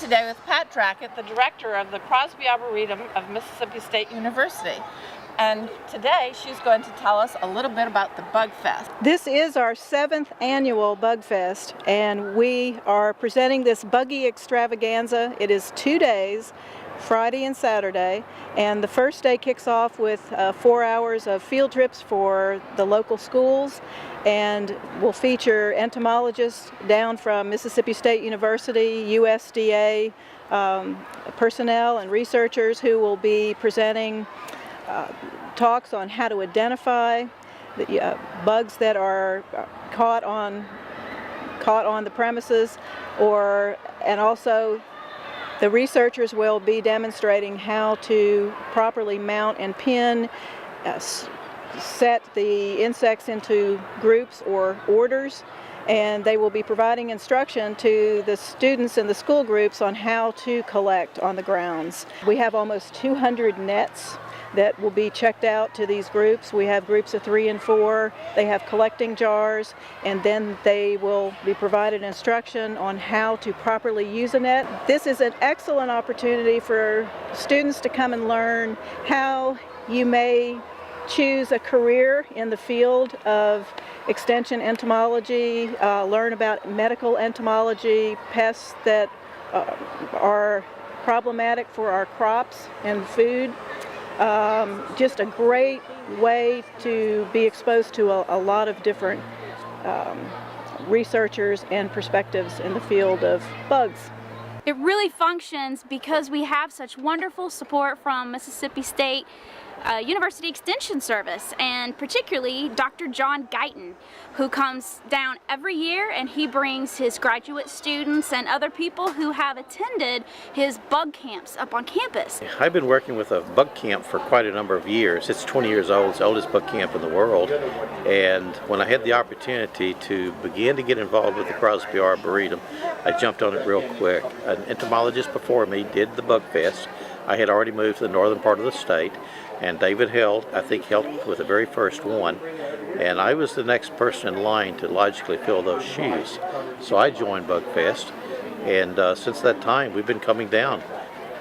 today with Pat Drackett, the director of the Crosby Arboretum of Mississippi State University. And today she's going to tell us a little bit about the Bug Fest. This is our 7th annual Bug Fest, and we are presenting this buggy extravaganza. It is 2 days, Friday and Saturday, and the first day kicks off with 4 hours of field trips for the local schools, and will feature entomologists down from Mississippi State University, USDA personnel and researchers who will be presenting talks on how to identify the bugs that are caught on the premises, and also the researchers will be demonstrating how to properly mount and pin, set the insects into groups or orders, and they will be providing instruction to the students in the school groups on how to collect on the grounds. We have almost 200 nets that will be checked out to these groups. We have groups of 3 and 4. They have collecting jars, and then they will be provided instruction on how to properly use a net. This is an excellent opportunity for students to come and learn how you may choose a career in the field of extension entomology, learn about medical entomology, pests that are problematic for our crops and food. Just a great way to be exposed to a lot of different researchers and perspectives in the field of bugs. It really functions because we have such wonderful support from Mississippi State University Extension Service, and particularly Dr. John Guyton, who comes down every year, and he brings his graduate students and other people who have attended his bug camps up on campus. I've been working with a bug camp for quite a number of years. It's 20 years old. It's the oldest bug camp in the world. And when I had the opportunity to begin to get involved with the Crosby Arboretum, I jumped on it real quick. An entomologist before me did the Bug Fest. I had already moved to the northern part of the state, and David helped with the very first one, and I was the next person in line to logically fill those shoes. So I joined Bug Fest, and since that time we've been coming down.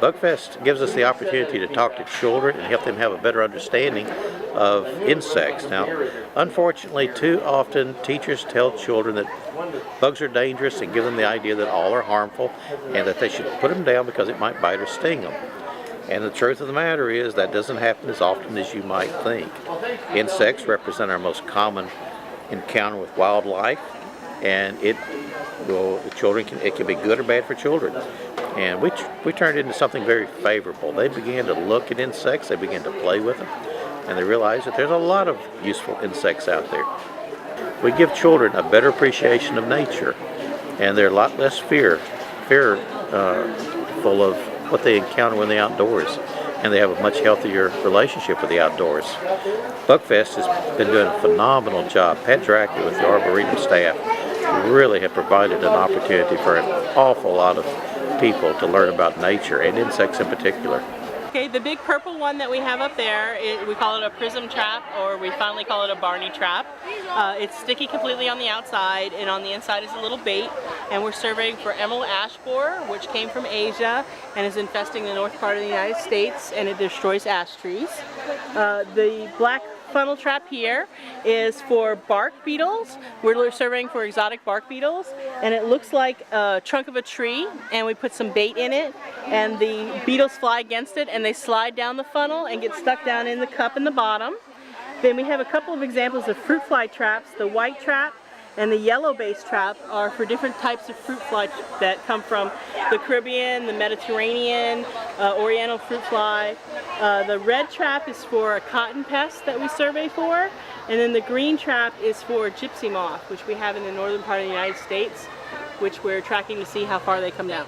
Bug Fest gives us the opportunity to talk to children and help them have a better understanding of insects. Now, unfortunately, too often teachers tell children that bugs are dangerous and give them the idea that all are harmful and that they should put them down because it might bite or sting them. And the truth of the matter is that doesn't happen as often as you might think. Insects represent our most common encounter with wildlife, and it can be good or bad for children. And we turned it into something very favorable. They began to look at insects, they began to play with them, and they realized that there's a lot of useful insects out there. We give children a better appreciation of nature, and they're a lot less fearful of what they encounter when they're outdoors, and they have a much healthier relationship with the outdoors. Bugfest has been doing a phenomenal job. Pat Drackett with the Arboretum staff really have provided an opportunity for an awful lot of people to learn about nature and insects in particular. Okay, the big purple one that we have up there, we call it a prism trap, or we finally call it a Barney trap. It's sticky completely on the outside, and on the inside is a little bait, and we're surveying for emerald ash borer, which came from Asia and is infesting the north part of the United States, and it destroys ash trees. The black funnel trap here is for bark beetles. We're surveying for exotic bark beetles, and it looks like a trunk of a tree, and we put some bait in it, and the beetles fly against it, and they slide down the funnel and get stuck down in the cup in the bottom. Then we have a couple of examples of fruit fly traps. The white trap and the yellow base trap are for different types of fruit fly that come from the Caribbean, the Mediterranean, Oriental fruit fly. The red trap is for a cotton pest that we survey for, and then the green trap is for gypsy moth, which we have in the northern part of the United States, which we're tracking to see how far they come down.